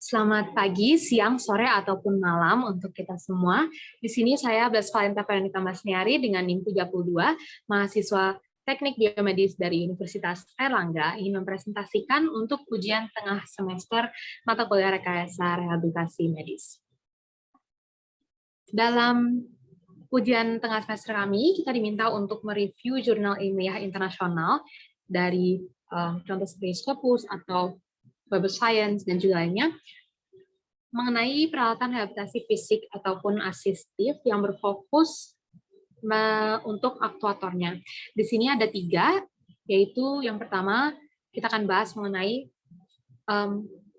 Selamat pagi, siang, sore, ataupun malam untuk kita semua. Di sini saya Blas Valenta Veronica Masniari dengan NIM 32, mahasiswa Teknik Biomedis dari Universitas Airlangga, ingin mempresentasikan untuk ujian tengah semester mata kuliah rekayasa rehabilitasi medis. Dalam ujian tengah semester kami, kita diminta untuk mereview jurnal ilmiah internasional dari contoh seperti Scopus atau Web of Science dan juga lainnya, mengenai peralatan rehabilitasi fisik ataupun asistif yang berfokus untuk aktuatornya. Di sini ada 3, yaitu yang pertama kita akan bahas mengenai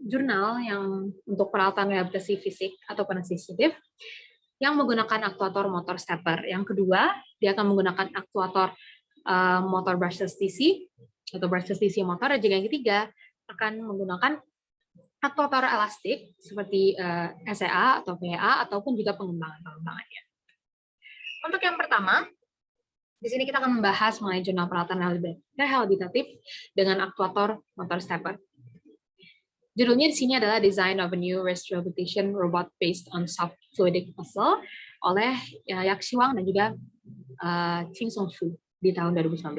jurnal yang untuk peralatan rehabilitasi fisik ataupun asistif yang menggunakan aktuator motor stepper. Yang kedua, dia akan menggunakan aktuator motor brushless DC atau brushless DC motor. Dan juga yang ketiga akan menggunakan aktuator elastik seperti SEA atau PA ataupun juga pengembangannya. Untuk yang pertama, di sini kita akan membahas mengenai jurnal peralatan rehabilitatif dengan aktuator motor stepper. Judulnya di sini adalah Design of a New Wrist Rehabilitation Robot Based on Soft Fluidic Muscle oleh Yak Shiwang dan juga Ching Song Shu di tahun 2019.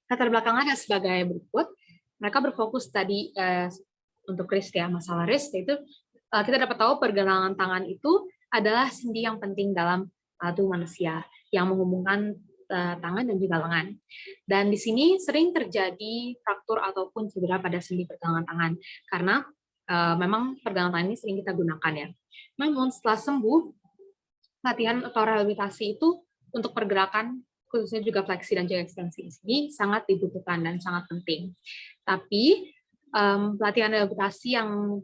Latar belakangnya sebagai berikut. Mereka berfokus tadi untuk wrist ya, masalah wrist, yaitu kita dapat tahu pergelangan tangan itu adalah sendi yang penting dalam tubuh manusia yang menghubungkan tangan dan juga lengan. Dan di sini sering terjadi fraktur ataupun cedera pada sendi pergelangan tangan karena memang pergelangan tangan ini sering kita gunakan ya. Namun setelah sembuh, latihan atau rehabilitasi itu untuk pergerakan khususnya juga fleksi dan juga ekstensi ini sangat dibutuhkan dan sangat penting. Tapi pelatihan rehabilitasi yang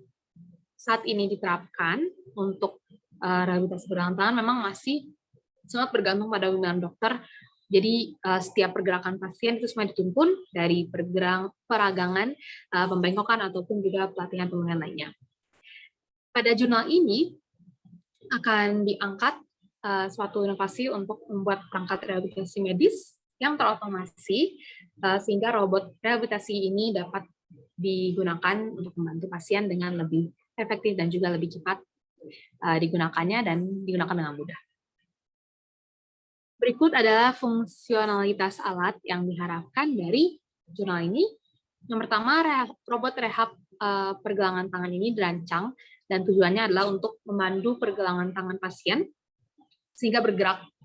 saat ini diterapkan untuk rehabilitasi pergelangan tangan memang masih sangat bergantung pada bimbingan dokter. Jadi setiap pergerakan pasien itu semua dituntun dari peragangan, pembengkokan ataupun juga pelatihan lainnya. Pada jurnal ini akan diangkat suatu inovasi untuk membuat perangkat rehabilitasi medis yang terotomasi sehingga robot rehabilitasi ini dapat digunakan untuk membantu pasien dengan lebih efektif dan juga lebih cepat digunakannya dan digunakan dengan mudah. Berikut adalah fungsionalitas alat yang diharapkan dari jurnal ini. Yang pertama, robot rehab pergelangan tangan ini dirancang dan tujuannya adalah untuk memandu pergelangan tangan pasien sehingga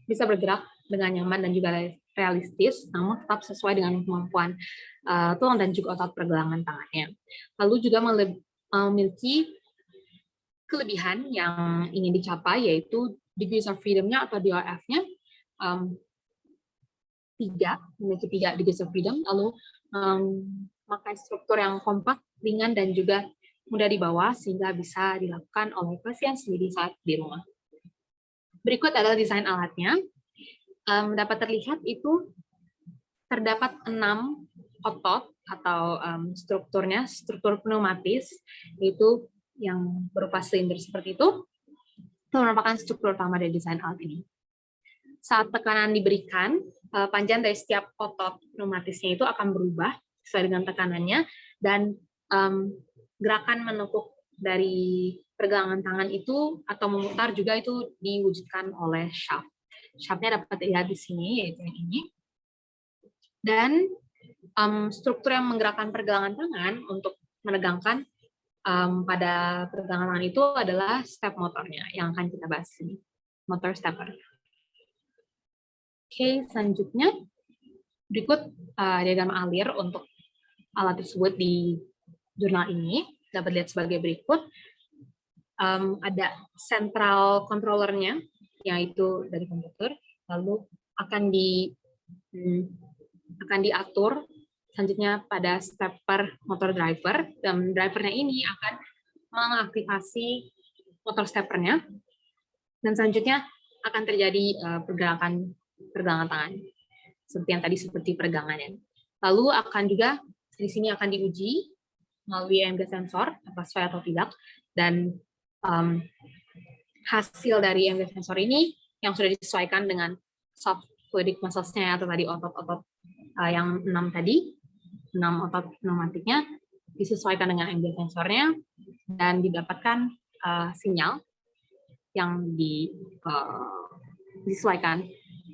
bisa bergerak dengan nyaman dan juga realistis, namun tetap sesuai dengan kemampuan tulang dan juga otot pergelangan tangannya. Lalu juga memiliki kelebihan yang ingin dicapai, yaitu degrees of freedom-nya atau DOF-nya memiliki 3 degrees of freedom, lalu memakai struktur yang kompak, ringan, dan juga mudah dibawa sehingga bisa dilakukan oleh pasien sendiri saat di rumah. Berikut adalah desain alatnya. Dapat terlihat itu terdapat 6 otot atau struktur pneumatis, yaitu yang berupa silinder seperti itu merupakan struktur utama dari desain alat ini. Saat tekanan diberikan, panjang dari setiap otot pneumatisnya itu akan berubah sesuai dengan tekanannya, dan gerakan menekuk dari pergelangan tangan itu atau memutar juga itu diwujudkan oleh shaft. Shaft-nya dapat dilihat di sini, yaitu yang ini. Dan struktur yang menggerakkan pergelangan tangan untuk menegangkan pada pergelangan tangan itu adalah step motornya yang akan kita bahas di sini, motor stepper. Oke, selanjutnya berikut diagram alir untuk alat tersebut di jurnal ini. Dapat lihat sebagai berikut. Ada central controllernya, yaitu dari komputer, lalu akan diatur selanjutnya pada stepper motor driver, dan drivernya ini akan mengaktifasi motor steppernya, dan selanjutnya akan terjadi pergerakan pergelangan tangan seperti yang tadi, seperti peregangannya. Lalu akan juga di sini akan diuji melalui EMG sensor apakah sesuai atau tidak, dan hasil dari EMG sensor ini yang sudah disesuaikan dengan soft fluidic muscles-nya atau tadi otot-otot yang 6 otot pneumatiknya disesuaikan dengan EMG sensornya, dan didapatkan sinyal yang disesuaikan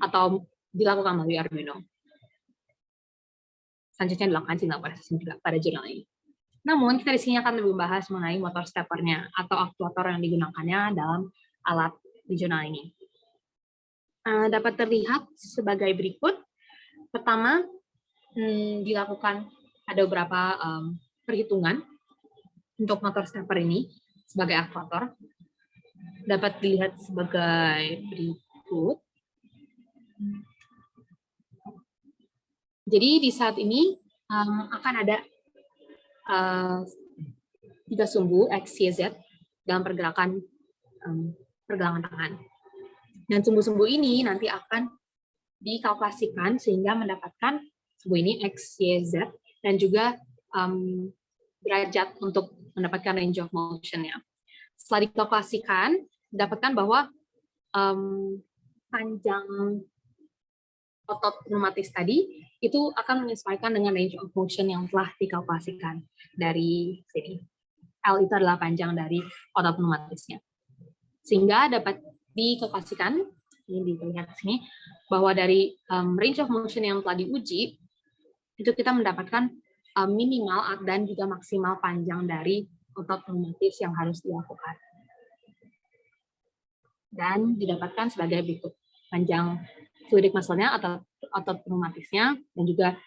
atau dilakukan melalui Arduino. Selanjutnya dilakukan signal processing juga pada jurnal ini. Namun, kita di sini akan lebih membahas mengenai motor steppernya atau aktuator yang digunakannya dalam alat di jurnal ini. Dapat terlihat sebagai berikut. Pertama, dilakukan ada beberapa perhitungan untuk motor stepper ini sebagai aktuator. Dapat dilihat sebagai berikut. Jadi di saat ini akan ada 3 sumbu X, Y, Z dalam pergerakan tangan. Dan sumbu-sumbu ini nanti akan dikalkulasikan sehingga mendapatkan sumbu ini X, Y, Z dan juga derajat untuk mendapatkan range of motion-nya. Setelah dikalkulasikan, dapatkan bahwa panjang otot pneumatis tadi itu akan menyesuaikan dengan range of motion yang telah dikalkulasikan dari sini. L itu adalah panjang dari otot pneumatisnya. Sehingga dapat dikalkulasikan, ini dilihat di sini, bahwa dari range of motion yang telah diuji, itu kita mendapatkan minimal dan juga maksimal panjang dari otot pneumatis yang harus dilakukan. Dan didapatkan sebagai berikut. Panjang fluidic muscle-nya atau otot pneumatisnya, dan juga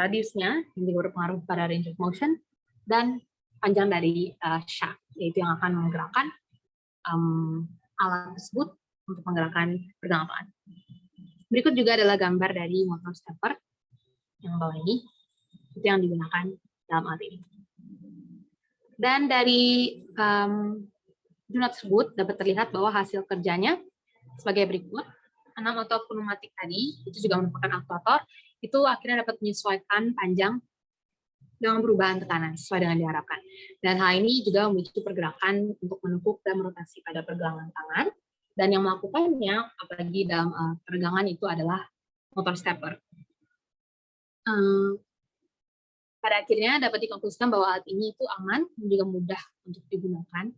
radiusnya yang juga berpengaruh pada range of motion, dan panjang dari shaft, yaitu yang akan menggerakkan alat tersebut untuk menggerakkan pergerakan. Berikut juga adalah gambar dari motor stepper yang bawah ini, itu yang digunakan dalam alat ini. Dan dari jurnal tersebut dapat terlihat bahwa hasil kerjanya sebagai berikut. 6 otot pneumatik tadi, itu juga merupakan aktuator, itu akhirnya dapat menyesuaikan panjang dengan perubahan tekanan sesuai dengan diharapkan. Dan hal ini juga memicu pergerakan untuk menekuk dan merotasi pada pergelangan tangan. Dan yang melakukannya, apalagi dalam peregangan, itu adalah motor stepper. Pada akhirnya dapat dikonklusikan bahwa alat ini itu aman dan juga mudah untuk digunakan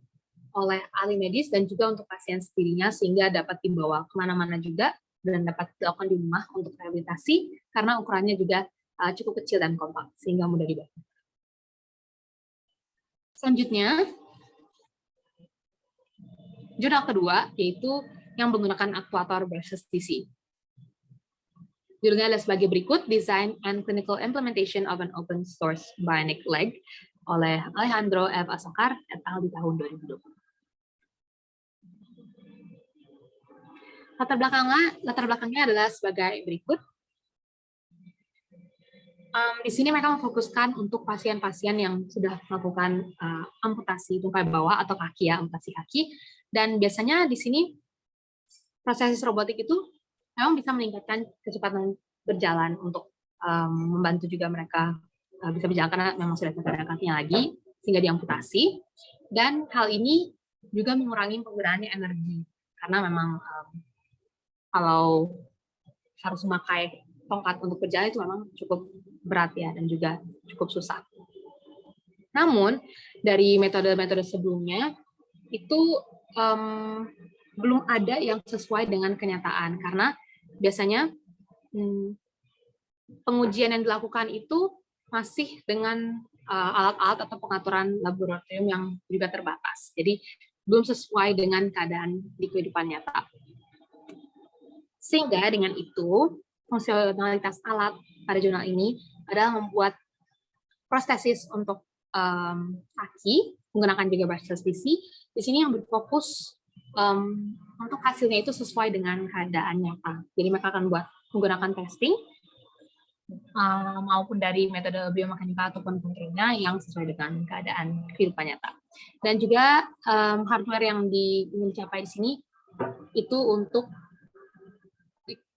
oleh ahli medis dan juga untuk pasien sendirinya, sehingga dapat dibawa kemana-mana juga dan dapat dilakukan di rumah untuk rehabilitasi karena ukurannya juga cukup kecil dan kompak sehingga mudah dibawa. Selanjutnya, jurnal kedua yaitu yang menggunakan aktuator brushless DC. Judulnya adalah sebagai berikut, Design and Clinical Implementation of an Open Source Bionic Leg oleh Alejandro F. Azócar et al. Di tahun 2020. Latar belakangnya adalah sebagai berikut. Di sini mereka memfokuskan untuk pasien-pasien yang sudah melakukan amputasi tungkai bawah atau kaki, ya, amputasi kaki. Dan biasanya di sini proses robotik itu memang bisa meningkatkan kecepatan berjalan untuk membantu juga mereka bisa berjalan karena memang sudah tidak ada kakinya lagi sehingga diamputasi. Dan hal ini juga mengurangi penggunaannya energi karena memang kalau harus memakai tongkat untuk berjalan itu memang cukup berat ya dan juga cukup susah. Namun dari metode-metode sebelumnya itu belum ada yang sesuai dengan kenyataan karena biasanya pengujian yang dilakukan itu masih dengan alat-alat atau pengaturan laboratorium yang juga terbatas. Jadi belum sesuai dengan keadaan di kehidupan nyata. Sehingga dengan itu, fungsionalitas alat pada jurnal ini adalah membuat prostesis untuk kaki, menggunakan juga brushless DC. Di sini yang berfokus untuk hasilnya itu sesuai dengan keadaan nyata. Jadi mereka akan menggunakan testing, maupun dari metode biomekanika ataupun kontrolnya yang sesuai dengan keadaan kehidupan nyata. Dan juga hardware yang dicapai di sini itu untuk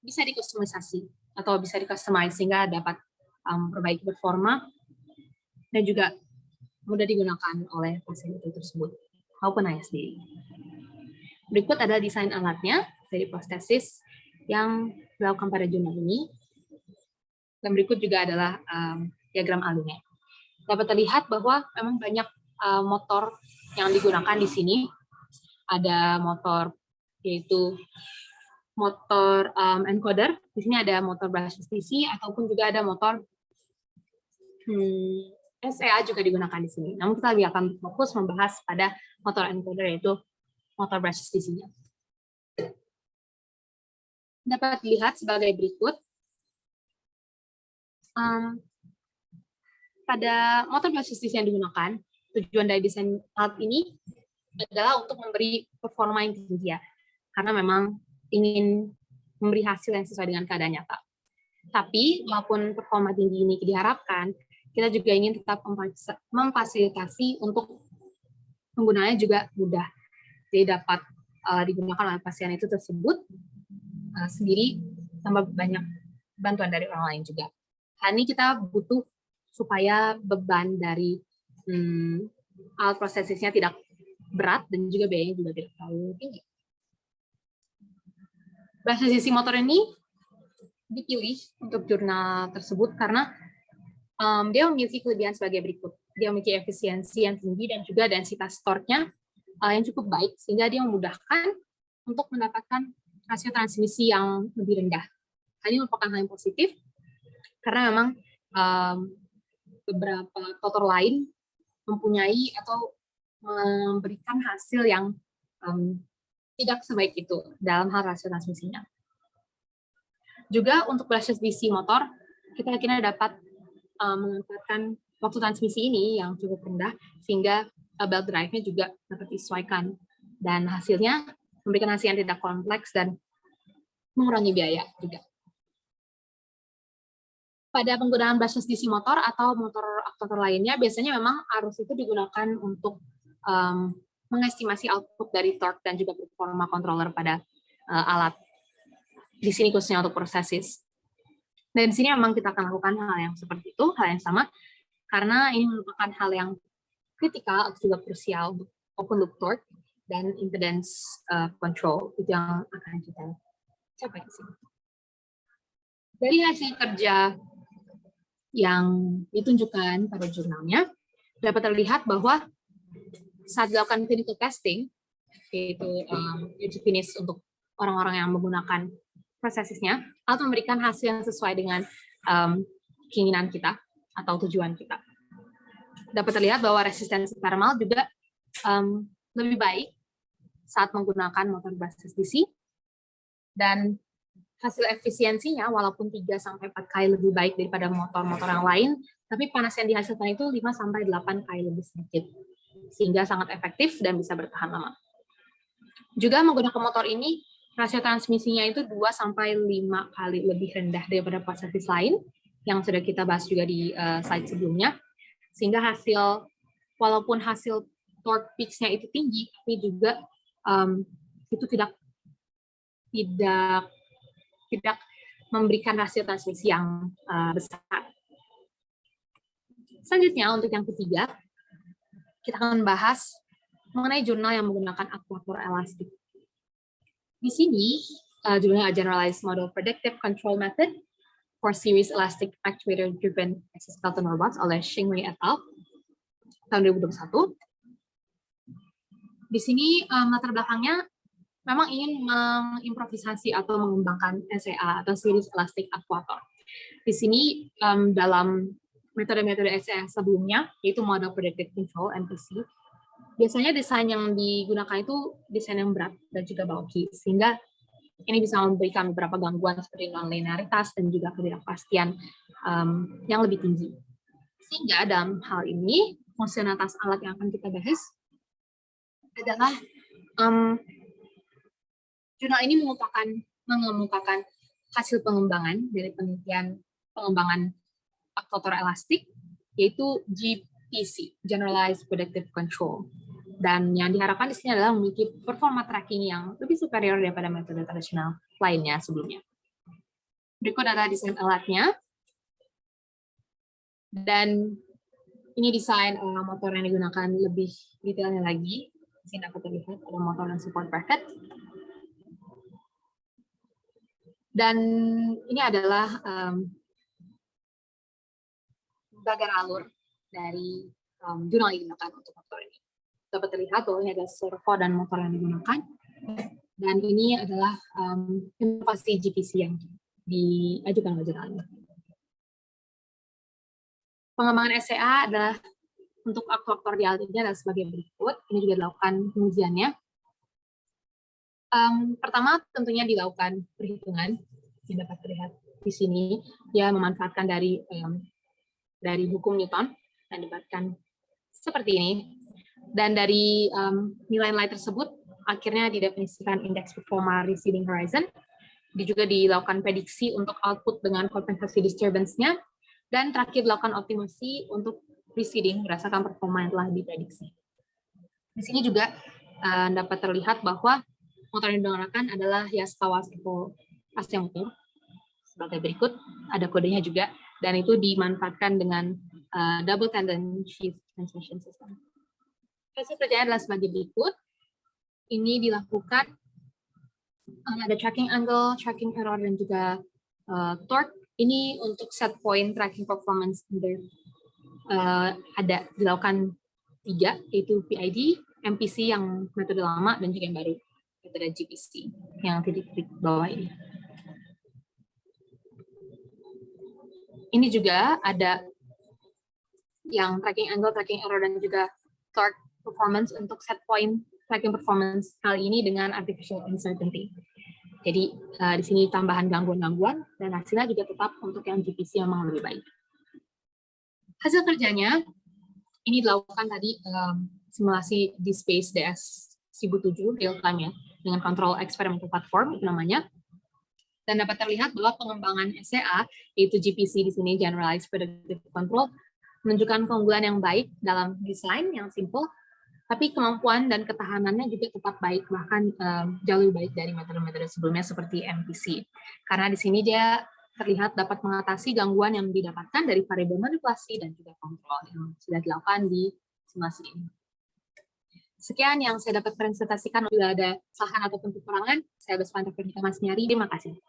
bisa dikustomisasi atau bisa di-customize sehingga dapat memperbaiki performa dan juga mudah digunakan oleh pasien itu tersebut maupun ayah sendiri. Berikut adalah desain alatnya dari prostesis yang dilakukan pada jurnal ini. Dan berikut juga adalah diagram alurnya. Dapat terlihat bahwa memang banyak motor yang digunakan di sini. Ada motor yaitu motor encoder. Di sini ada motor brushless DC ataupun juga ada motor SEA juga digunakan di sini. Namun kita lebih akan fokus membahas pada motor encoder yaitu motor brushless DC-nya. Dapat dilihat sebagai berikut. Pada motor brushless DC yang digunakan, tujuan dari desain alat ini adalah untuk memberi performa yang tinggi ya, karena memang ingin memberi hasil yang sesuai dengan keadaan nyata. Tapi walaupun performa tinggi ini diharapkan, kita juga ingin tetap memfasilitasi untuk penggunaannya juga mudah. Jadi dapat digunakan oleh pasien itu tersebut sendiri tanpa banyak bantuan dari orang lain juga. Hal ini kita butuh supaya beban dari alat prosesisnya tidak berat dan juga biayanya juga tidak terlalu tinggi. Brushless DC motor ini dipilih untuk jurnal tersebut karena dia memiliki kelebihan sebagai berikut. Dia memiliki efisiensi yang tinggi dan juga densitas torque-nya yang cukup baik, sehingga dia memudahkan untuk mendapatkan rasio transmisi yang lebih rendah. Hal ini merupakan hal yang positif, karena memang beberapa motor lain mempunyai atau memberikan hasil yang tidak sebaik itu dalam hal rasio transmisinya. Juga untuk brushless DC motor, kita akhirnya dapat memanfaatkan waktu transmisi ini yang cukup rendah, sehingga belt drive-nya juga dapat disesuaikan. Dan hasilnya memberikan hasil yang tidak kompleks dan mengurangi biaya juga. Pada penggunaan brushless DC motor atau motor aktuator lainnya, biasanya memang arus itu digunakan untuk mengestimasi output dari torque dan juga performa controller pada alat. Di sini khususnya untuk prosesis. Dan di sini memang kita akan lakukan hal yang seperti itu, hal yang sama, karena ini merupakan hal yang kritikal atau juga krusial untuk open loop torque dan impedance control, itu yang akan kita capai di sini. Dari hasil kerja yang ditunjukkan pada jurnalnya, dapat terlihat bahwa saat dilakukan clinical testing, yaitu uji klinis untuk orang-orang yang menggunakan prosesisnya, atau memberikan hasil yang sesuai dengan keinginan kita atau tujuan kita. Dapat terlihat bahwa resistensi thermal juga lebih baik saat menggunakan motor brushless DC, dan hasil efisiensinya walaupun 3-4 kali lebih baik daripada motor-motor yang lain, tapi panas yang dihasilkan itu 5-8 kali lebih sedikit, sehingga sangat efektif dan bisa bertahan lama. Juga menggunakan motor ini, rasio transmisinya itu 2-5 kali lebih rendah daripada prosesis lain, yang sudah kita bahas juga di slide sebelumnya, sehingga hasil, walaupun hasil torque peaks-nya itu tinggi, tapi juga itu tidak memberikan rasio transmisi yang besar. Selanjutnya, untuk yang ketiga, kita akan bahas mengenai jurnal yang menggunakan aktuator elastik. Di sini, judulnya Generalized Model Predictive Control Method for Series Elastic Actuator-Driven Exoskeleton Robots oleh Xingwei et al. Tahun 2021. Di sini, latar belakangnya memang ingin mengimprovisasi atau mengembangkan SEA atau Series Elastic Actuator. Di sini, dalam metode-metode SEA sebelumnya, yaitu Model Predictive Control, MPC, biasanya desain yang digunakan itu desain yang berat dan juga bulky, sehingga ini bisa memberikan beberapa gangguan seperti non-linearitas dan juga ketidakpastian yang lebih tinggi. Sehingga dalam hal ini, fungsionalitas alat yang akan kita bahas adalah jurnal ini mengemukakan hasil pengembangan dari penelitian pengembangan aktuator elastik, yaitu GPC, Generalized Predictive Control. Dan yang diharapkan di sini adalah memiliki performa tracking yang lebih superior daripada metode tradisional lainnya sebelumnya. Berikut adalah desain alatnya. Dan ini desain motor yang digunakan lebih detailnya lagi. Di sini dapat terlihat ada motor dan support bracket. Dan ini adalah bagan alur dari jurnal yang digunakan untuk motor ini. Dapat terlihat bahwa ini adalah servo dan motor yang digunakan. Dan ini adalah inovasi GPC yang diajukan oleh jurnal ini. Pengembangan SCA adalah untuk aktuator di alat ini adalah sebagai berikut. Ini juga dilakukan pengujiannya. Pertama tentunya dilakukan perhitungan yang dapat terlihat di sini. Dia memanfaatkan dari hukum Newton dan didapatkan seperti ini. Dan dari nilai-nilai tersebut akhirnya didefinisikan indeks performa receding horizon. Dia juga dilakukan prediksi untuk output dengan kompensasi disturbance-nya, dan terakhir dilakukan optimasi untuk receding berdasarkan performa yang telah diprediksi. Di sini juga dapat terlihat bahwa motor yang digunakan adalah Yaskawa Seiko Asia Motor sebagai berikut. Ada kodenya juga, dan itu dimanfaatkan dengan double tandem shift transmission system. Hasil kerjanya adalah sebagai berikut. Ini dilakukan ada tracking angle, tracking error, dan juga torque. Ini untuk set point tracking performance ada dilakukan 3, yaitu PID, MPC yang metode lama, dan juga yang baru, metode GPC yang titik-titik bawah ini. Ini juga ada yang tracking angle, tracking error, dan juga torque performance untuk set point tracking performance kali ini dengan artificial uncertainty. Jadi di sini tambahan gangguan-gangguan, dan hasilnya juga tetap untuk yang GPC yang memang lebih baik. Hasil kerjanya ini dilakukan tadi simulasi di Space DS 1007 real time ya, dengan control experimental platform itu namanya. Dan dapat terlihat bahwa pengembangan SCA, yaitu GPC di sini Generalized Predictive Control, menunjukkan keunggulan yang baik dalam desain yang simple, tapi kemampuan dan ketahanannya juga tetap baik, bahkan jauh lebih baik dari metode-metode sebelumnya seperti MPC. Karena di sini dia terlihat dapat mengatasi gangguan yang didapatkan dari variabel manipulasi dan juga kontrol yang sudah dilakukan di simulasi ini. Sekian yang saya dapat presentasikan. Bila ada kesalahan ataupun kekurangan, saya bersepakat Mas Nyari. Terima kasih.